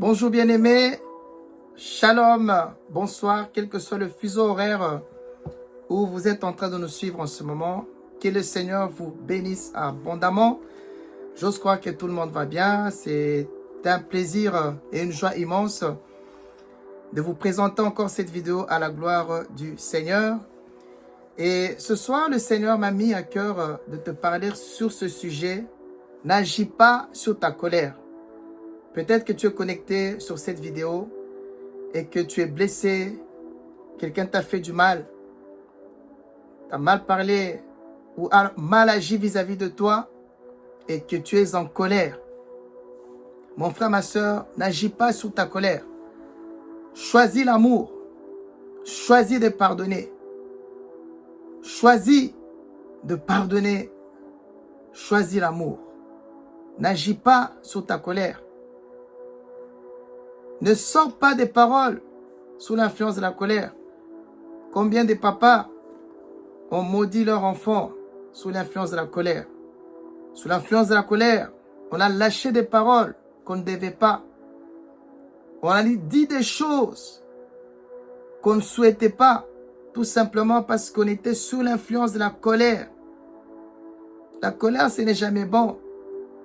Bonjour bien-aimés, shalom, bonsoir, quel que soit le fuseau horaire où vous êtes en train de nous suivre en ce moment. Que le Seigneur vous bénisse abondamment. J'ose croire que tout le monde va bien. C'est un plaisir et une joie immense de vous présenter encore cette vidéo à la gloire du Seigneur. Et ce soir, le Seigneur m'a mis à cœur de te parler sur ce sujet. N'agis pas sur ta colère. Peut-être que tu es connecté sur cette vidéo et que tu es blessé, quelqu'un t'a fait du mal, t'a mal parlé ou a mal agi vis-à-vis de toi et que tu es en colère. Mon frère, ma soeur, n'agis pas sur ta colère. Choisis l'amour. Choisis de pardonner. Choisis de pardonner. Choisis l'amour. N'agis pas sur ta colère. Ne sors pas des paroles sous l'influence de la colère. Combien de papas ont maudit leur enfant sous l'influence de la colère? Sous l'influence de la colère, on a lâché des paroles qu'on ne devait pas. On a dit des choses qu'on ne souhaitait pas, tout simplement parce qu'on était sous l'influence de la colère. La colère, ce n'est jamais bon.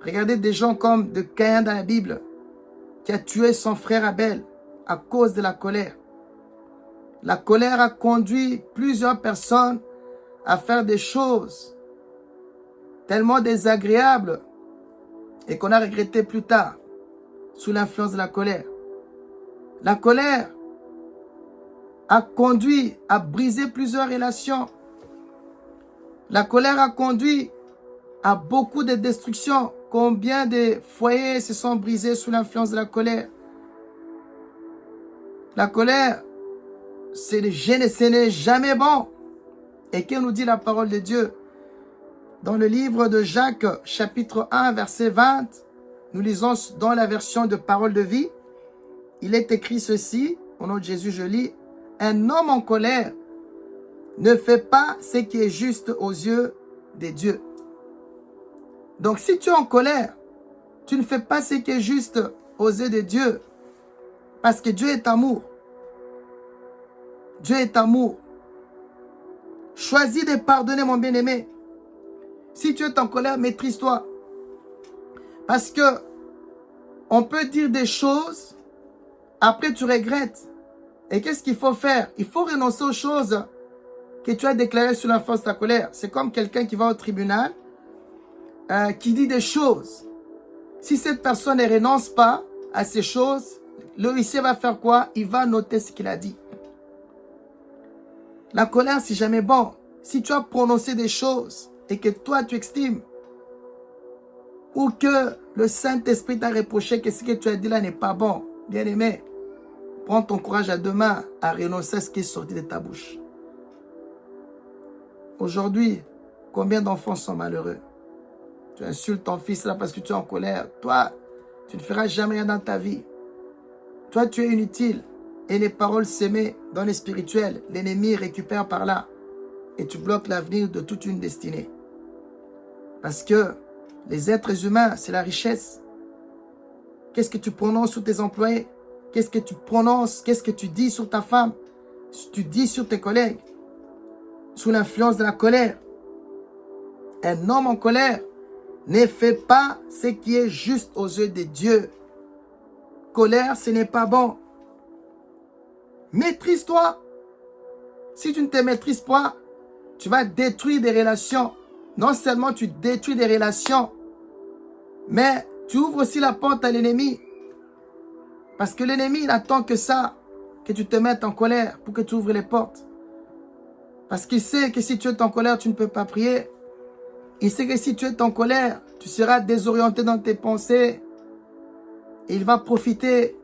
Regardez des gens comme de Caïn dans la Bible, qui a tué son frère Abel à cause de la colère. La colère a conduit plusieurs personnes à faire des choses tellement désagréables et qu'on a regretté plus tard sous l'influence de la colère. La colère a conduit à briser plusieurs relations. La colère a conduit à beaucoup de destructions. Combien de foyers se sont brisés sous l'influence de la colère? La colère, ce n'est jamais bon. Et que nous dit la parole de Dieu? Dans le livre de Jacques, chapitre 1, verset 20, nous lisons dans la version de Parole de vie, il est écrit ceci, au nom de Jésus, je lis, « Un homme en colère ne fait pas ce qui est juste aux yeux de Dieu. » Donc si tu es en colère, tu ne fais pas ce qui est juste aux yeux de Dieu, parce que Dieu est amour. Dieu est amour. Choisis de pardonner, mon bien-aimé. Si tu es en colère, maîtrise-toi. Parce que on peut dire des choses, après tu regrettes. Et qu'est-ce qu'il faut faire? Il faut renoncer aux choses que tu as déclarées sous l'influence de ta colère. C'est comme quelqu'un qui va au tribunal, qui dit des choses. Si cette personne ne renonce pas à ces choses, le huissier va faire quoi? Il va noter ce qu'il a dit. La colère, c'est jamais bon. Si tu as prononcé des choses et que toi, tu estimes ou que le Saint-Esprit t'a reproché que ce que tu as dit là n'est pas bon, bien-aimé, prends ton courage à deux mains à renoncer à ce qui est sorti de ta bouche. Aujourd'hui, combien d'enfants sont malheureux? Tu insultes ton fils là parce que tu es en colère. Toi, tu ne feras jamais rien dans ta vie. Toi, tu es inutile. Et les paroles sémées dans les spirituels, l'ennemi récupère par là. Et tu bloques l'avenir de toute une destinée. Parce que les êtres humains, c'est la richesse. Qu'est-ce que tu prononces sur tes employés? Qu'est-ce que tu prononces? Qu'est-ce que tu dis sur ta femme? Tu dis sur tes collègues? Sous l'influence de la colère. Un homme en colère ne fait pas ce qui est juste aux yeux de Dieu. Colère, ce n'est pas bon. Maîtrise-toi. Si tu ne te maîtrises pas, tu vas détruire des relations. Non seulement tu détruis des relations, mais tu ouvres aussi la porte à l'ennemi. Parce que l'ennemi, il attend que ça, que tu te mettes en colère pour que tu ouvres les portes. Parce qu'il sait que si tu es en colère, tu ne peux pas prier. Il sait que si tu es en colère, tu seras désorienté dans tes pensées. Et il va profiter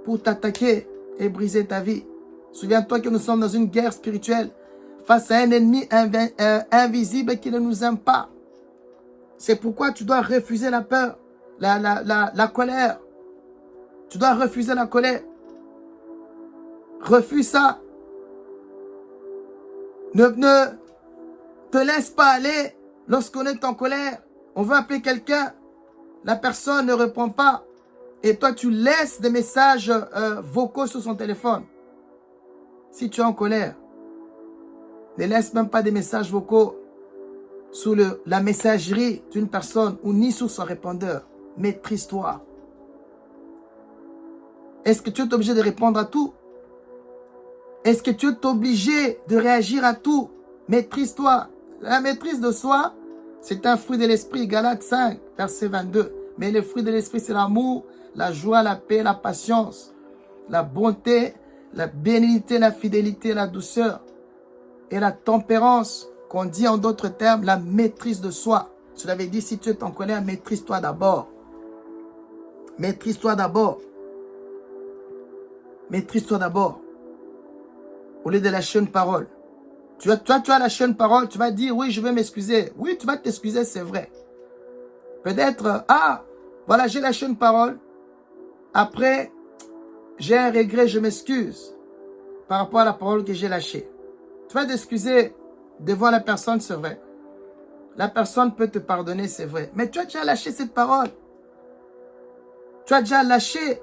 pour t'attaquer et briser ta vie. Souviens-toi que nous sommes dans une guerre spirituelle face à un ennemi invisible qui ne nous aime pas. C'est pourquoi tu dois refuser la peur, la colère. Tu dois refuser la colère. Refuse ça. Ne te laisse pas aller lorsqu'on est en colère. On veut appeler quelqu'un. La personne ne répond pas. et toi tu laisses des messages vocaux sur son téléphone. Si tu es en colère, ne laisse même pas des messages vocaux sur la messagerie d'une personne ou ni sur son répondeur. Maîtrise-toi. Est-ce que tu es obligé de répondre à tout? Est-ce que tu es obligé de réagir à tout? Maîtrise-toi. La maîtrise de soi, c'est un fruit de l'esprit. Galates 5, verset 22. Mais le fruit de l'esprit, c'est l'amour, la joie, la paix, la patience, la bonté, la bénignité, la fidélité, la douceur et la tempérance, qu'on dit en d'autres termes, la maîtrise de soi. Cela veut dire, si tu es en colère, maîtrise-toi d'abord. Maîtrise-toi d'abord. Maîtrise-toi d'abord. Au lieu de lâcher une parole. Tu as lâché une parole, tu vas dire, oui, je vais m'excuser. Oui, tu vas t'excuser, c'est vrai. Peut-être, voilà, j'ai lâché une parole. Après, j'ai un regret, je m'excuse par rapport à la parole que j'ai lâchée. Tu vas t'excuser devant la personne, c'est vrai. La personne peut te pardonner, c'est vrai. Mais tu as déjà lâché cette parole. Tu as déjà lâché.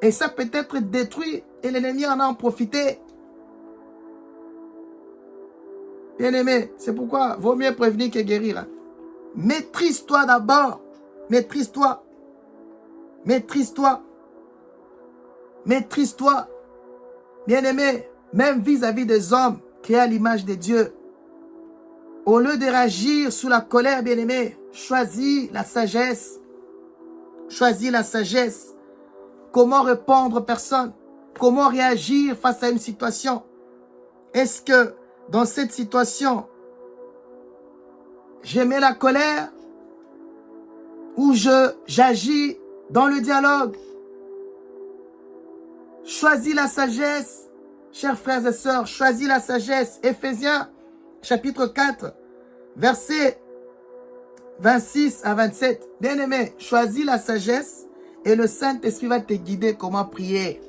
Et ça peut être détruit. Et l'ennemi en a profité. Bien-aimé, c'est pourquoi vaut mieux prévenir que guérir. Maîtrise-toi d'abord. Maîtrise-toi. Maîtrise-toi. Maîtrise-toi. Bien-aimé, même vis-à-vis des hommes créés à l'image de Dieu. Au lieu de réagir sous la colère, bien-aimé, choisis la sagesse. Choisis la sagesse. Comment répondre aux personnes? Comment réagir face à une situation? Est-ce que dans cette situation, je mets la colère ou j'agis dans le dialogue? Choisis la sagesse, chers frères et sœurs, choisis la sagesse. Éphésiens, chapitre 4, versets 26 à 27. Bien-aimé, choisis la sagesse et le Saint-Esprit va te guider comment prier.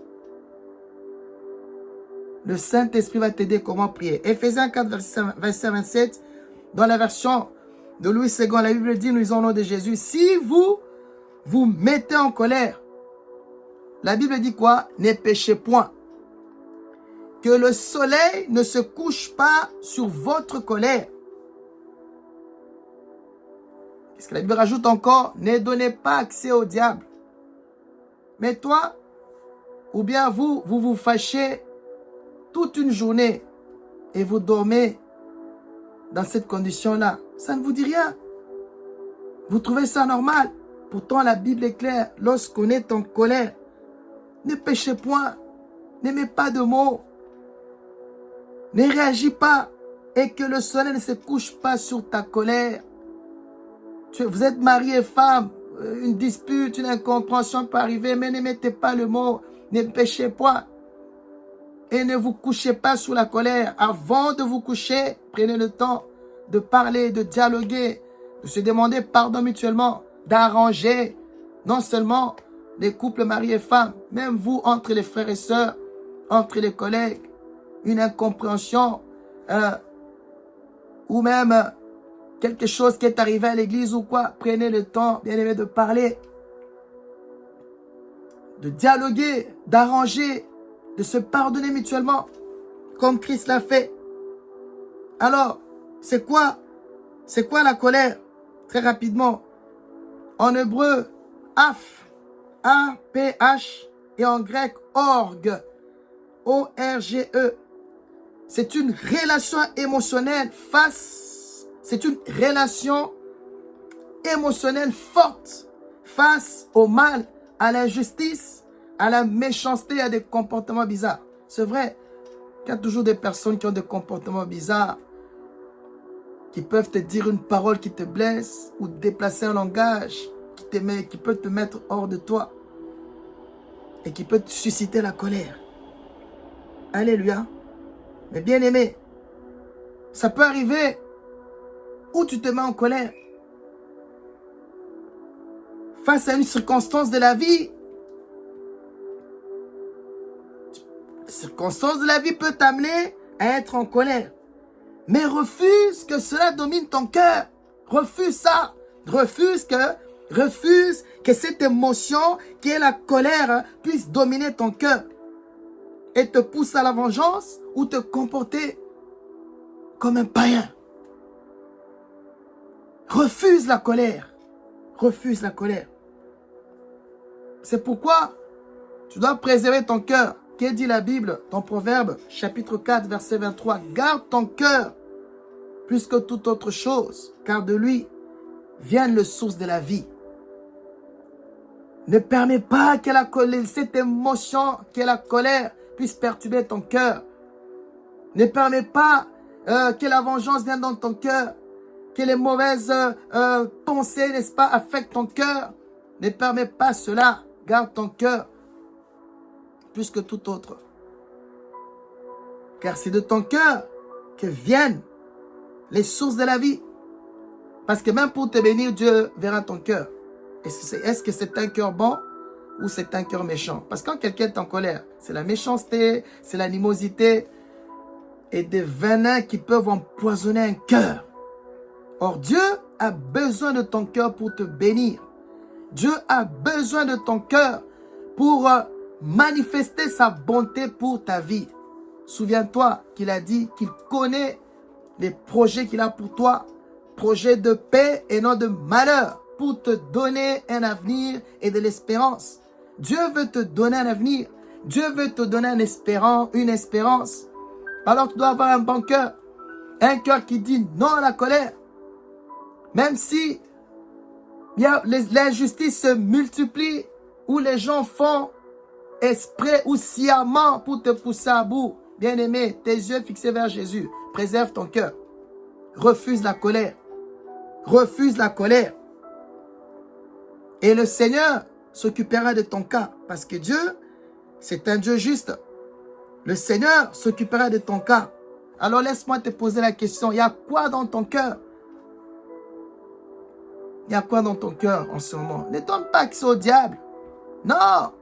Le Saint-Esprit va t'aider comment prier. Éphésiens 4, verset 27, dans la version de Louis II, la Bible dit, nous lisons au nom de Jésus, si vous vous mettez en colère, la Bible dit quoi? Ne péchez point. Que le soleil ne se couche pas sur votre colère. Qu'est-ce que la Bible rajoute encore? Ne donnez pas accès au diable. Mais toi, ou bien vous vous fâchez toute une journée et vous dormez dans cette condition-là. Ça ne vous dit rien. Vous trouvez ça normal. Pourtant, la Bible est claire. Lorsqu'on est en colère, ne péchez point. N'aimez pas de mots. Ne réagis pas. Et que le soleil ne se couche pas sur ta colère. Vous êtes mari et femme. Une dispute, une incompréhension peut arriver. Mais ne mettez pas le mot. Ne péchez point. Et ne vous couchez pas sous la colère. Avant de vous coucher, prenez le temps de parler, de dialoguer, de se demander pardon mutuellement, d'arranger non seulement les couples mari et femme, même vous, entre les frères et sœurs, entre les collègues, une incompréhension ou même quelque chose qui est arrivé à l'église ou quoi. Prenez le temps, bien aimé, de parler, de dialoguer, d'arranger, de se pardonner mutuellement, comme Christ l'a fait. Alors, c'est quoi la colère? Très rapidement, en hébreu, aph, A-P-H, et en grec, orgue, O-R-G-E. C'est une relation émotionnelle c'est une relation émotionnelle forte face au mal, à l'injustice, à la méchanceté, à des comportements bizarres. C'est vrai qu'il y a toujours des personnes qui ont des comportements bizarres, qui peuvent te dire une parole qui te blesse ou déplacer un langage qui peut te mettre hors de toi et qui peut te susciter la colère. Alléluia. Mais bien aimé, ça peut arriver où tu te mets en colère face à une circonstance de la vie. La circonstance de la vie peut t'amener à être en colère. Mais refuse que cela domine ton cœur. Refuse ça. Refuse que Refuse que cette émotion qui est la colère puisse dominer ton cœur et te pousse à la vengeance ou te comporter comme un païen. Refuse la colère. Refuse la colère. C'est pourquoi tu dois préserver ton cœur. Qu'est dit la Bible dans Proverbe, chapitre 4, verset 23? Garde ton cœur plus que toute autre chose, car de lui vient le source de la vie. Ne permets pas que la colère, cette émotion qui est la colère puisse perturber ton cœur. Ne permets pas que la vengeance vienne dans ton cœur, que les mauvaises pensées, n'est-ce pas, affectent ton cœur. Ne permets pas cela. Garde ton cœur plus que tout autre. Car c'est de ton cœur que viennent les sources de la vie. Parce que même pour te bénir, Dieu verra ton cœur. Est-ce que c'est un cœur bon ou c'est un cœur méchant? Parce que quand quelqu'un est en colère, c'est la méchanceté, c'est l'animosité et des venins qui peuvent empoisonner un cœur. Or, Dieu a besoin de ton cœur pour te bénir. Dieu a besoin de ton cœur pour manifester sa bonté pour ta vie. Souviens-toi qu'il a dit qu'il connaît les projets qu'il a pour toi, projets de paix et non de malheur, pour te donner un avenir et de l'espérance. Dieu veut te donner un avenir. Dieu veut te donner une espérance. Alors tu dois avoir un bon cœur. Un cœur qui dit non à la colère. Même si l'injustice se multiplie, où les gens font exprès ou sciemment pour te pousser à bout. Bien-aimé, tes yeux fixés vers Jésus. Préserve ton cœur. Refuse la colère. Refuse la colère. Et le Seigneur s'occupera de ton cas. Parce que Dieu, c'est un Dieu juste. Le Seigneur s'occupera de ton cas. Alors laisse-moi te poser la question. Il y a quoi dans ton cœur? Il y a quoi dans ton cœur en ce moment? Ne donne pas accès au diable. Non.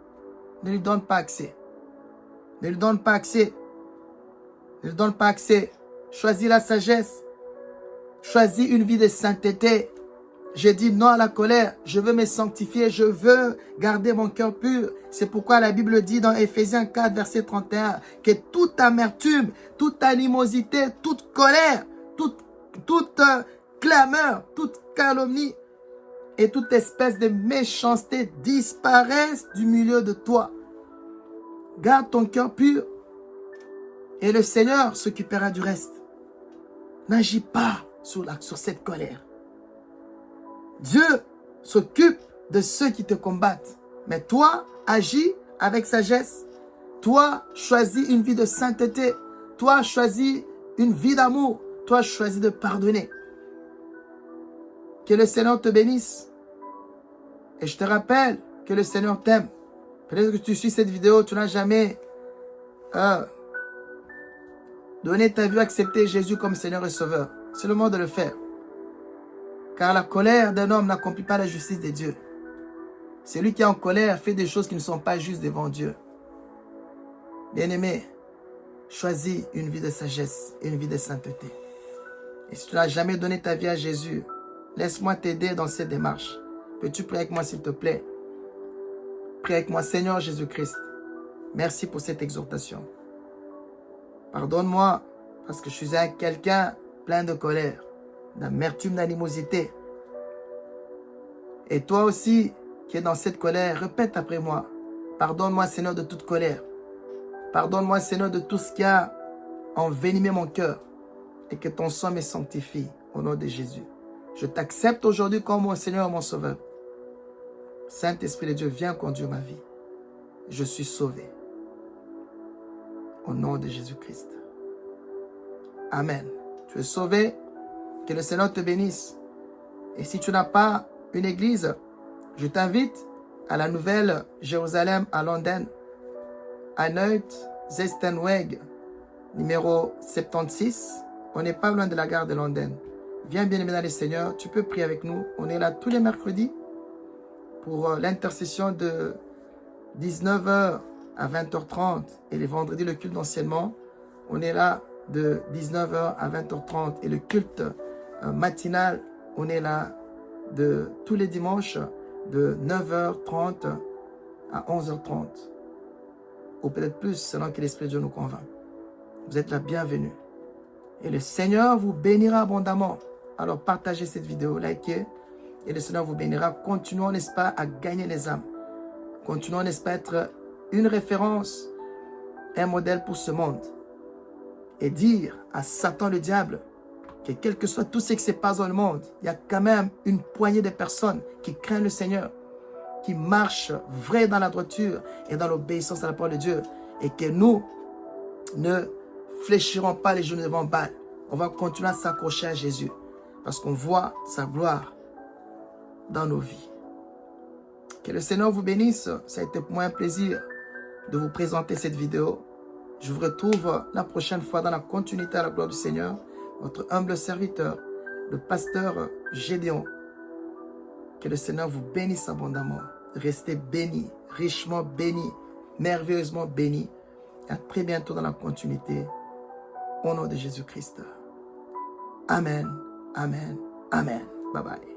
Ne lui donne pas accès. Ne lui donne pas accès. Ne lui donne pas accès. Choisis la sagesse. Choisis une vie de sainteté. J'ai dit non à la colère. Je veux me sanctifier. Je veux garder mon cœur pur. C'est pourquoi la Bible dit dans Éphésiens 4, verset 31, que toute amertume, toute animosité, toute colère, toute clameur, toute calomnie et toute espèce de méchanceté disparaissent du milieu de toi. Garde ton cœur pur et le Seigneur s'occupera du reste. N'agis pas sur cette colère. Dieu s'occupe de ceux qui te combattent. Mais toi, agis avec sagesse. Toi, choisis une vie de sainteté. Toi, choisis une vie d'amour. Toi, choisis de pardonner. Que le Seigneur te bénisse. Et je te rappelle que le Seigneur t'aime. Peut-être que tu suis cette vidéo, tu n'as jamais donné ta vie, accepté Jésus comme Seigneur et Sauveur. C'est le moment de le faire. Car la colère d'un homme n'accomplit pas la justice de Dieu. Celui qui est en colère fait des choses qui ne sont pas justes devant Dieu. Bien-aimé, choisis une vie de sagesse et une vie de sainteté. Et si tu n'as jamais donné ta vie à Jésus, laisse-moi t'aider dans cette démarche. Peux-tu prier avec moi s'il te plaît? Prie avec moi, Seigneur Jésus-Christ. Merci pour cette exhortation. Pardonne-moi parce que je suis quelqu'un plein de colère, d'amertume, d'animosité. Et toi aussi qui es dans cette colère, répète après moi. Pardonne-moi, Seigneur, de toute colère. Pardonne-moi, Seigneur, de tout ce qui a envenimé mon cœur. Et que ton sang me sanctifie au nom de Jésus. Je t'accepte aujourd'hui comme mon Seigneur et mon Sauveur. Saint-Esprit de Dieu, viens conduire ma vie. Je suis sauvé. Au nom de Jésus-Christ. Amen. Tu es sauvé. Que le Seigneur te bénisse. Et si tu n'as pas une église, je t'invite à la Nouvelle Jérusalem à Londres, à Zestenweg, numéro 76. On n'est pas loin de la gare de Londres. Viens bien aimé dans le Seigneur. Tu peux prier avec nous. On est là tous les mercredis pour l'intercession de 19h à 20h30 et les vendredis, le culte d'anciennement. On est là de 19h à 20h30 et le culte matinal, on est là de tous les dimanches de 9h30 à 11h30. Ou peut-être plus, selon que l'Esprit de Dieu nous convainc. Vous êtes la bienvenue. Et le Seigneur vous bénira abondamment. Alors partagez cette vidéo, likez. Et le Seigneur vous bénira. Continuons, n'est-ce pas, à gagner les âmes. Continuons, n'est-ce pas, à être une référence, un modèle pour ce monde. Et dire à Satan le diable que quel que soit tout ce qui se passe dans le monde, il y a quand même une poignée de personnes qui craignent le Seigneur, qui marchent vrai dans la droiture et dans l'obéissance à la parole de Dieu. Et que nous ne fléchirons pas les genoux devant Baal. On va continuer à s'accrocher à Jésus parce qu'on voit sa gloire dans nos vies. Que le Seigneur vous bénisse. Ça a été pour moi un plaisir de vous présenter cette vidéo. Je vous retrouve la prochaine fois dans la continuité à la gloire du Seigneur. Votre humble serviteur, le pasteur Gédéon. Que le Seigneur vous bénisse abondamment. Restez bénis, richement bénis, merveilleusement bénis. Et à très bientôt dans la continuité. Au nom de Jésus-Christ. Amen, amen, amen. Bye bye.